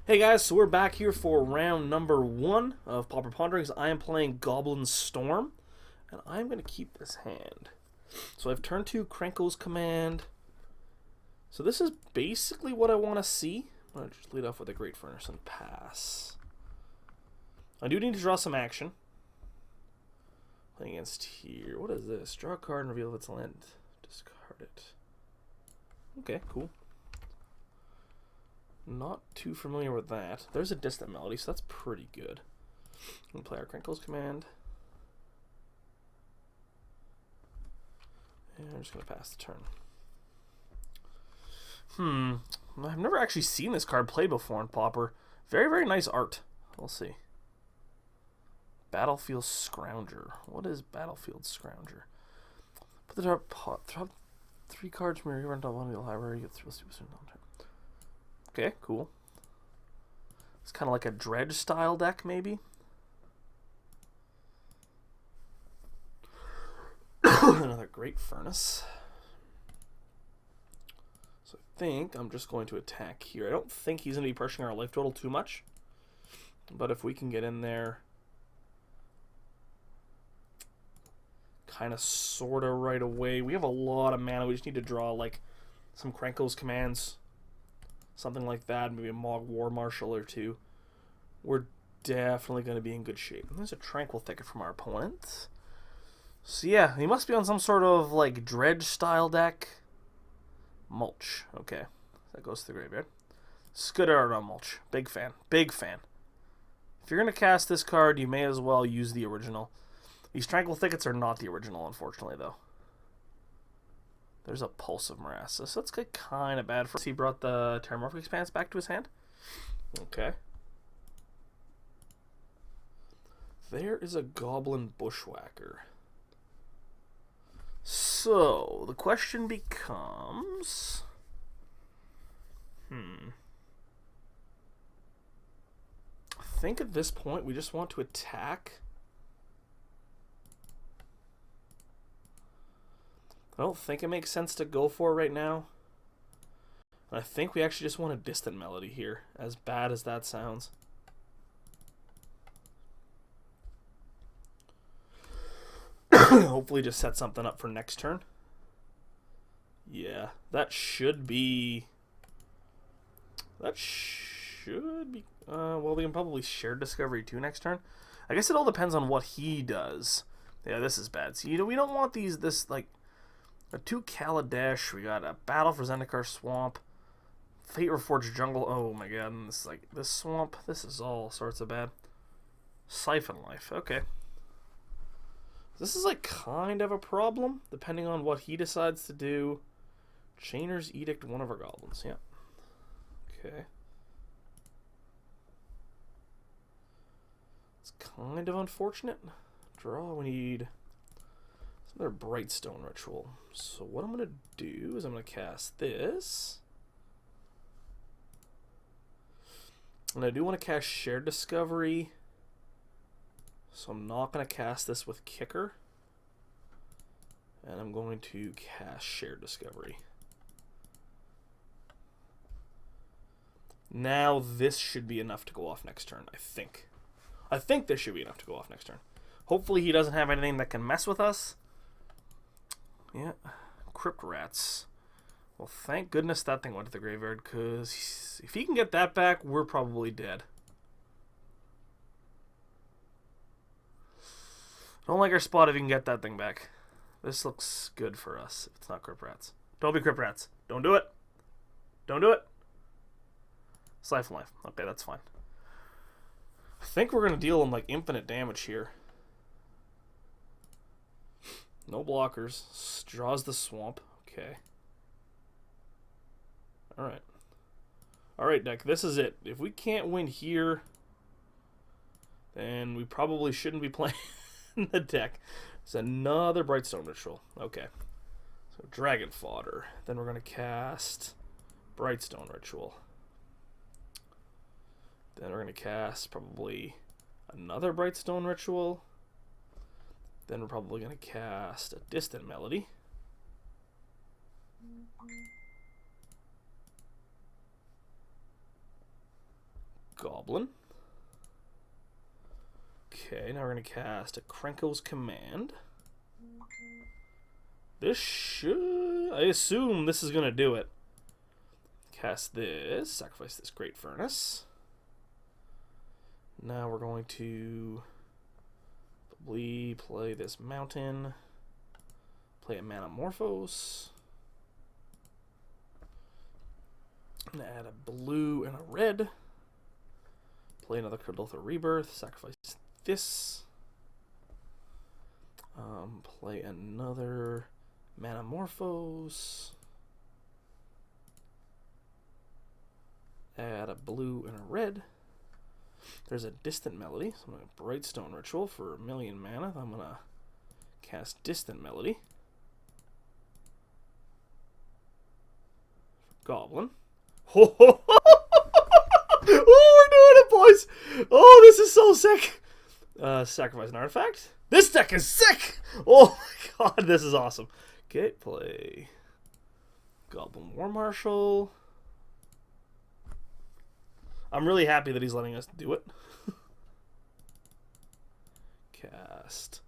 Hey guys, so we're back here for round number 1 of Pauper Ponderings. I am playing Goblin Storm, and I'm going to keep this hand. So I've turned to Krenko's Command. So this is basically what I want to see. I'm going to just lead off with a Great Furnace and pass. I do need to draw some action. Playing against here. What is this? Draw a card and reveal its land. Discard it. Okay, cool. Not too familiar with that. There's a distant melody, so that's pretty good. I'm going to play our Krenko's Command. And I'm just going to pass the turn. I've never actually seen this card played before in Pauper. Very, very nice art. We'll see. Battlefield Scrounger. What is Battlefield Scrounger? Put the drop 3 cards from your event on one of the library. You get 3 super soon on turn. Okay, cool. It's kind of like a Dredge style deck, maybe. Another Great Furnace. So I think I'm just going to attack here. I don't think he's going to be pushing our life total too much. But if we can get in there kind of sort of right away. We have a lot of mana. We just need to draw like some Krenko's commands. Something like that, maybe a Mog War Marshal or 2. We're definitely going to be in good shape. And there's a Tranquil Thicket from our opponent. So yeah, he must be on some sort of like Dredge style deck. Mulch, okay. That goes to the graveyard. Good art on Mulch. Big fan. Big fan. If you're going to cast this card, you may as well use the original. These Tranquil Thickets are not the original, unfortunately, though. There's a Pulse of Morass. So that's kind of bad for us. He brought the Terramorphic Expanse back to his hand. Okay. There is a Goblin Bushwhacker. So, the question becomes... I think at this point we just want to attack... I don't think it makes sense to go for it right now. I think we actually just want a distant melody here, as bad as that sounds. Hopefully just set something up for next turn. Yeah, that should be... well, we can probably share Discovery 2 next turn. I guess it all depends on what he does. Yeah, this is bad. So, we don't want like... A 2 Kaladesh, we got a Battle for Zendikar Swamp, Fate Reforged Jungle, oh my god, and this swamp, this is all sorts of bad. Siphon Life, okay. This is like kind of a problem, depending on what he decides to do. Chainer's Edict, one of our goblins, yeah. Okay. It's kind of unfortunate. Draw, we need... another Brightstone Ritual. So what I'm going to do is I'm going to cast this. And I do want to cast Shared Discovery. So I'm not going to cast this with Kicker. And I'm going to cast Shared Discovery. Now this should be enough to go off next turn, I think. I think this should be enough to go off next turn. Hopefully he doesn't have anything that can mess with us. Yeah, Crypt Rats. Well, thank goodness that thing went to the graveyard, because if he can get that back, we're probably dead. Don't like our spot if he can get that thing back. This looks good for us if it's not Crypt Rats. Don't be Crypt Rats. Don't do it. Don't do it. Siphon Life. Okay, that's fine. I think we're going to deal him like infinite damage here. No blockers. Draws the swamp. Okay. Alright. Alright, deck. This is it. If we can't win here, then we probably shouldn't be playing the deck. It's another Brightstone Ritual. Okay. So Dragon Fodder. Then we're going to cast Brightstone Ritual. Then we're going to cast probably another Brightstone Ritual. Then we're probably going to cast a Distant Melody. Goblin. Okay, now we're going to cast a Krenko's Command. This should... I assume this is going to do it. Cast this. Sacrifice this Great Furnace. Now we're going to probably play this Mountain. Play a Manamorphose. And add a blue and a red. Play another Cardoltha Rebirth. Sacrifice this. Play another Manamorphose. Add a blue and a red. There's a Distant Melody. So I'm going to Brightstone Ritual for 1,000,000 mana. I'm going to cast Distant Melody. Goblin. Oh, we're doing it, boys! Oh, this is so sick! Sacrifice an artifact. This deck is sick! Oh my god, this is awesome. Okay, play Goblin War Marshal. I'm really happy that he's letting us do it. Cast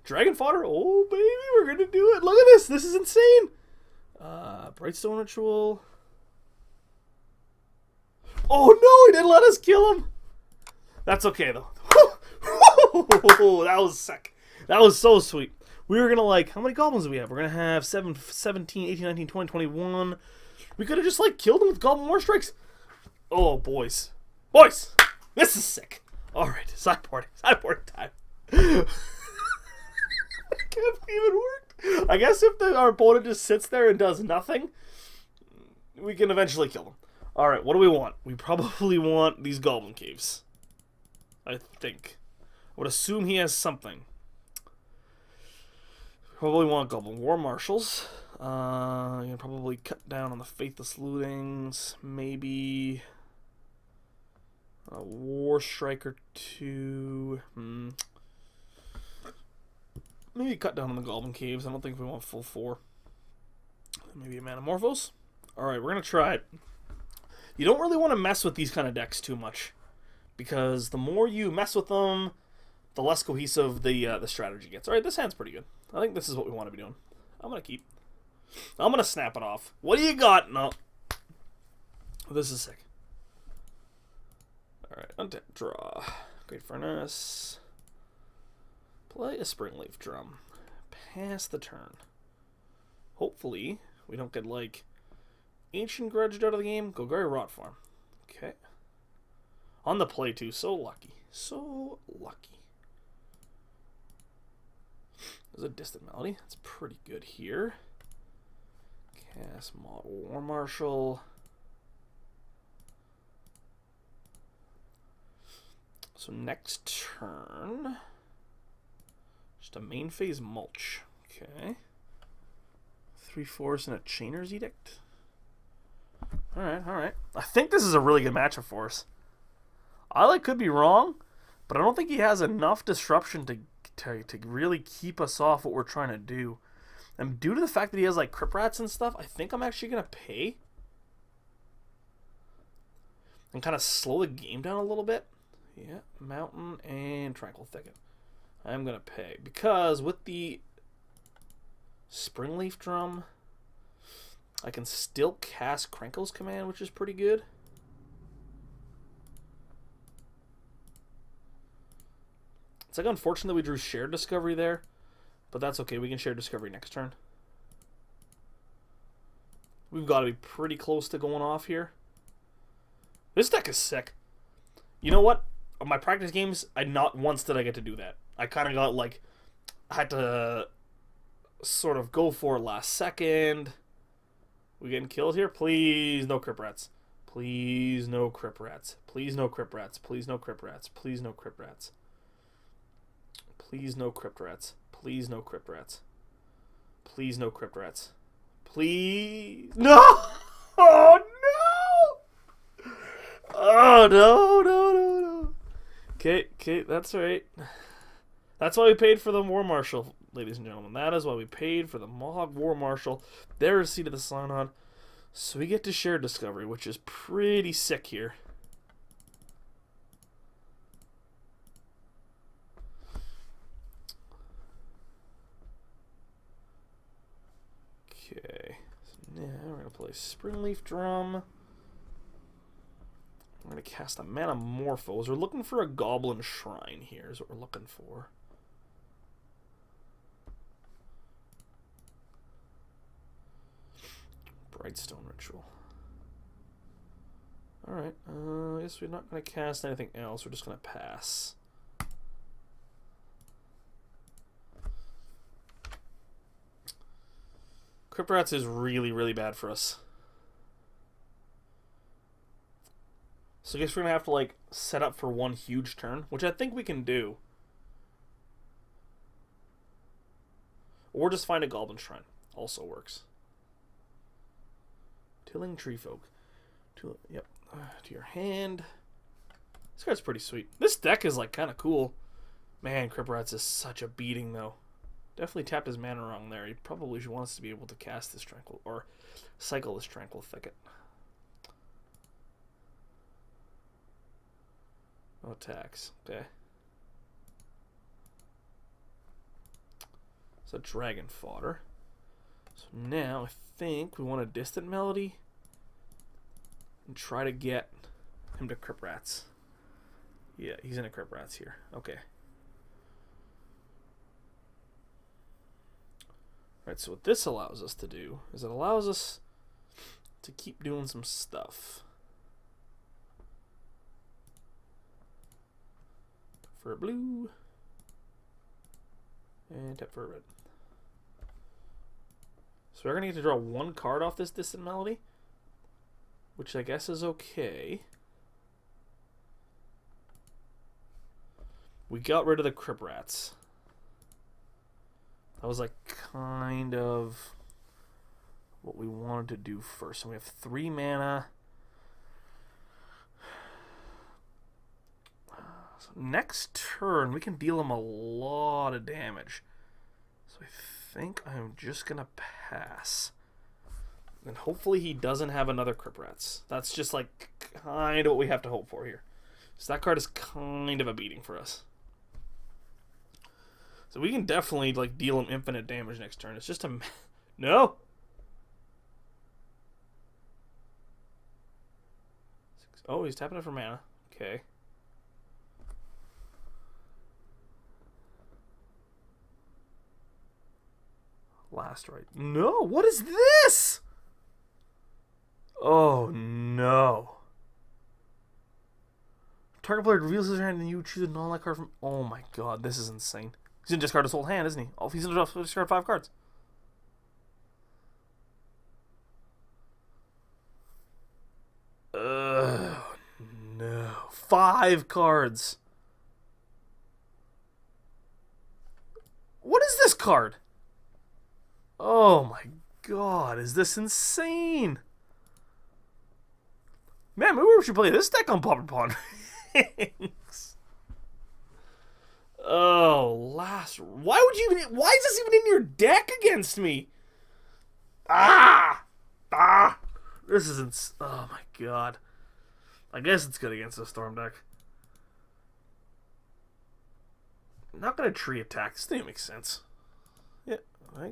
Dragon Fodder. Oh, baby, we're gonna do it. Look at this. This is insane. Brightstone Ritual. Oh no, he didn't let us kill him. That's okay though. That was sick. That was so sweet. We were gonna like, how many goblins do we have? We're gonna have 7, 17, 18, 19, 20, 21. We could have just like killed him with Goblin War Strikes. Oh, boys. Boys! This is sick. Alright, sideboarding time. I can't believe it worked. I guess if our opponent just sits there and does nothing, we can eventually kill them. Alright, what do we want? We probably want these Goblin Caves. I think. I would assume he has something. Probably want Goblin War Marshals. You can probably cut down on the Faithless Lootings. Maybe a War Striker 2. Maybe cut down on the Goblin Caves. I don't think we want full 4. Maybe a Manamorphose. Alright, we're going to try it. You don't really want to mess with these kind of decks too much, because the more you mess with them, the less cohesive the strategy gets. Alright, this hand's pretty good. I think this is what we want to be doing. I'm going to keep. I'm going to snap it off. What do you got? No. This is sick. Alright, untap, draw. Great Furnace. Play a Springleaf Drum. Pass the turn. Hopefully, we don't get, like, Ancient Grudged out of the game. Golgari Rot Farm. Okay. On the play, too. So lucky. So lucky. There's a Distant Melody. That's pretty good here. Cast War Marshal. So next turn, just a main phase mulch. Okay. 3 Force and a Chainer's Edict. Alright, alright. I think this is a really good matchup for us. I could be wrong, but I don't think he has enough disruption to really keep us off what we're trying to do. And due to the fact that he has like Crypt Rats and stuff, I think I'm actually going to pay. And kind of slow the game down a little bit. Yeah, Mountain and Tranquil Thicket. I'm going to pay. Because with the Springleaf Drum, I can still cast Krenko's Command, which is pretty good. It's like unfortunate that we drew Shared Discovery there. But that's okay. We can share Discovery next turn. We've got to be pretty close to going off here. This deck is sick. You know what? On my practice games, not once did I get to do that. I kind of got like, I had to sort of go for it last second. We getting killed here? Please, no Crypt Rats. Please, no Crypt Rats. Please, no Crypt Rats. Please, no Crypt Rats. Please, no Crypt Rats. Please, no Crypt Rats. Please, no Crypt Rats. Please, no Crypt Rats. Please. No! Oh, no! Oh, no, no, no, no. Okay, that's right. That's why we paid for the War Marshal, ladies and gentlemen. That is why we paid for the Mohawk War Marshal. There's Seat of the Synod. So we get to share Discovery, which is pretty sick here. Okay. So now we're going to play Springleaf Drum. We're going to cast a Manamorphose. We're looking for a Goblin Shrine here is what we're looking for. Brightstone Ritual. Alright, I guess we're not going to cast anything else. We're just going to pass. Crypt Rats is really, really bad for us. So I guess we're going to have to, like, set up for one huge turn, which I think we can do. Or just find a Goblin Shrine. Also works. Tilling Treefolk. Yep. To your hand. This card's pretty sweet. This deck is, like, kind of cool. Man, Crypt Rats is such a beating, though. Definitely tapped his mana wrong there. He probably should want us to be able to cast this Tranquil, or cycle this Tranquil Thicket. No attacks. Okay. So Dragon Fodder. So now I think we want a Distant Melody and try to get him to Crypt Rats. Yeah, he's in a Crypt Rats here. Okay. Alright, so what this allows us to do is it allows us to keep doing some stuff. For a blue. And tap for a red. So we're going to get to draw one card off this Distant Melody, which I guess is okay. We got rid of the Crypt Rats. That was like kind of what we wanted to do first. So we have 3 mana. So next turn, we can deal him a lot of damage. So I think I'm just going to pass. And hopefully he doesn't have another Crypt Rats. That's just like kind of what we have to hope for here. So that card is kind of a beating for us. So we can definitely like deal him infinite damage next turn. It's just a... No! Oh, he's tapping it for mana. Okay. Last right. No! What is this? Oh, no. Target player reveals his hand and you choose a non-like card from... Oh my god, this is insane. He's going to discard his whole hand, isn't he? Oh, he's going to discard 5 cards. No. 5 cards. What is this card? Oh my god, is this insane? Man, maybe we should play this deck on Pauper Ponderings. Oh, last... Why would you even... Why is this even in your deck against me? Ah! Ah! This isn't... Oh my god. I guess it's good against the Storm deck. I'm not going to tree attack. This doesn't make sense. Yeah, I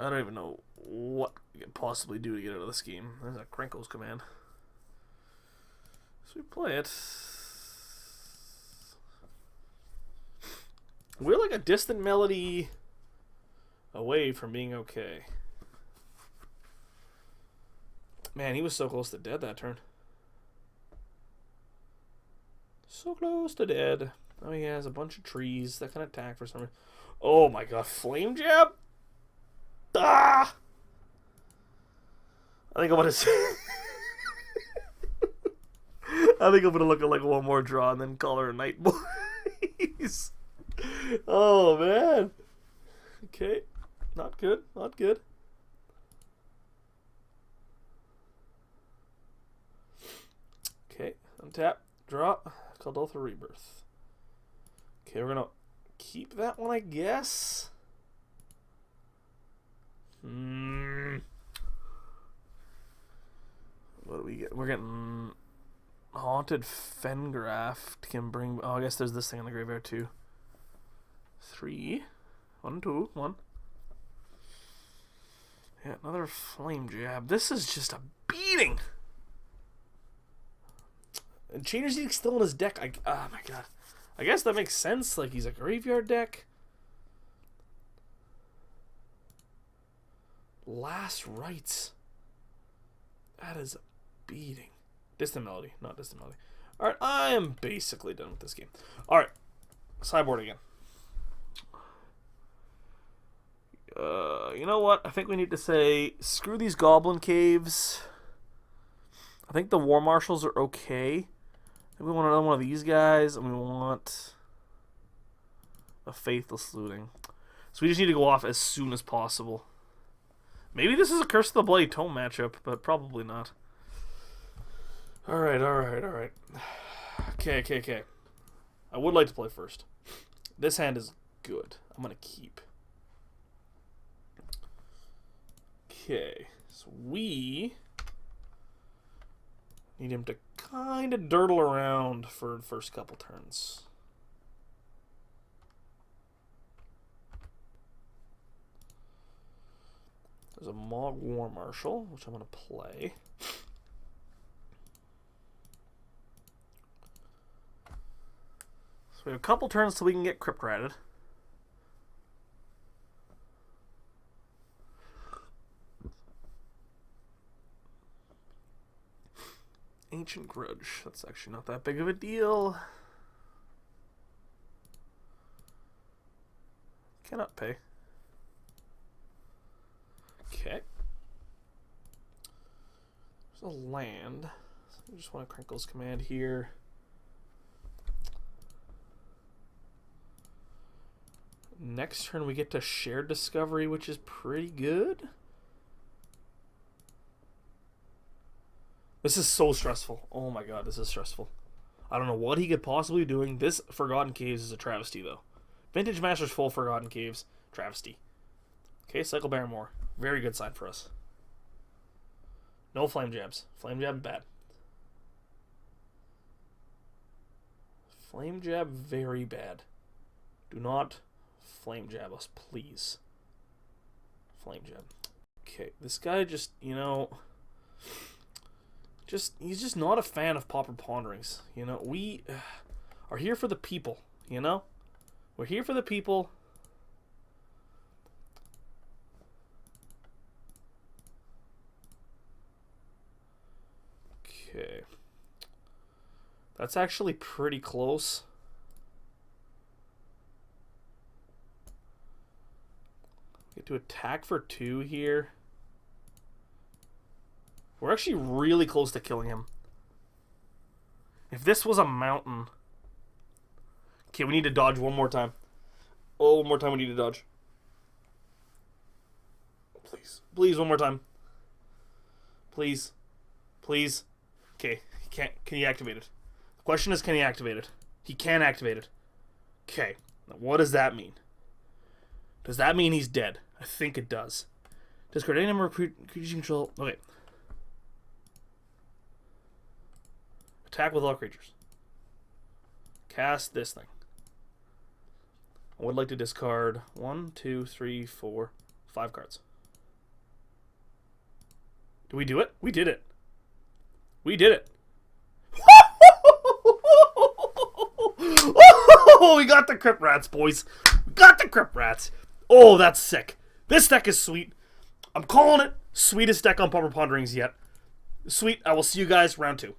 don't even know what we could possibly do to get out of this game. There's a Crinkles command. So we play it. We're like a Distant Melody away from being okay. Man, he was so close to dead that turn. So close to dead. Oh, he has a bunch of trees that can attack for some reason. Oh my god, Flame Jab? Ah! I think I'm gonna I think I'm gonna look at like one more draw and then call her a night, boys. Oh man. Okay. Not good. Not good. Okay. Untap. Draw. Kuldotha Rebirth. Okay, we're gonna keep that one, I guess. What do we get? We're getting Haunted Fengraft can bring... Oh, I guess there's this thing in the graveyard too. 3. 1, 2, 1. Yeah, another flame jab. This is just a beating. And Chainer's Edict still in his deck. Oh my god. I guess that makes sense. Like, he's a graveyard deck. Last Rites. That is a beating. Distant Melody. Not Distant Melody. Alright, I am basically done with this game. Alright. Sideboard again. You know what? I think we need to say, screw these Goblin Caves. I think the War Marshals are okay. We want another one of these guys, and we want a Faithless Looting. So we just need to go off as soon as possible. Maybe this is a Curse of the Bloody Tome matchup, but probably not. Alright. Okay. I would like to play first. This hand is good. I'm going to keep. Okay, so we need him to kind of dirtle around for the first couple turns. There's a Mog War Marshal, which I'm going to play. So we have a couple turns till we can get Crypt Ratted. Ancient Grudge. That's actually not that big of a deal. Cannot pay. Okay. There's a land. So I just want to Crinkle's Command here. Next turn we get to Shared Discovery, which is pretty good. This is so stressful. Oh my god, this is stressful. I don't know what he could possibly be doing. This Forgotten Caves is a travesty, though. Vintage Masters full Forgotten Caves. Travesty. Okay, Cycle Barrymore. Very good sign for us. No Flame Jabs. Flame Jab, bad. Flame Jab, very bad. Do not Flame Jab us, please. Flame Jab. Okay, this guy just, you know... he's just not a fan of Pauper Ponderings. You know, we are here for the people, you know? We're here for the people. Okay. That's actually pretty close. Get to attack for 2 here. We're actually really close to killing him. If this was a mountain... Okay, we need to dodge one more time. Oh, one more time we need to dodge. Please. Please, one more time. Please. Please. Okay, he can't. Can he activate it? The question is, can he activate it? He can activate it. Okay, now what does that mean? Does that mean he's dead? I think it does. Discard any number of creatures you control. Okay. Attack with all creatures. Cast this thing. I would like to discard 1, 2, 3, 4, 5 cards. Did we do it? We did it. We did it. Oh, we got the Crypt Rats, boys. We got the Crypt Rats. Oh, that's sick. This deck is sweet. I'm calling it sweetest deck on Pauper Ponderings yet. Sweet. I will see you guys round 2.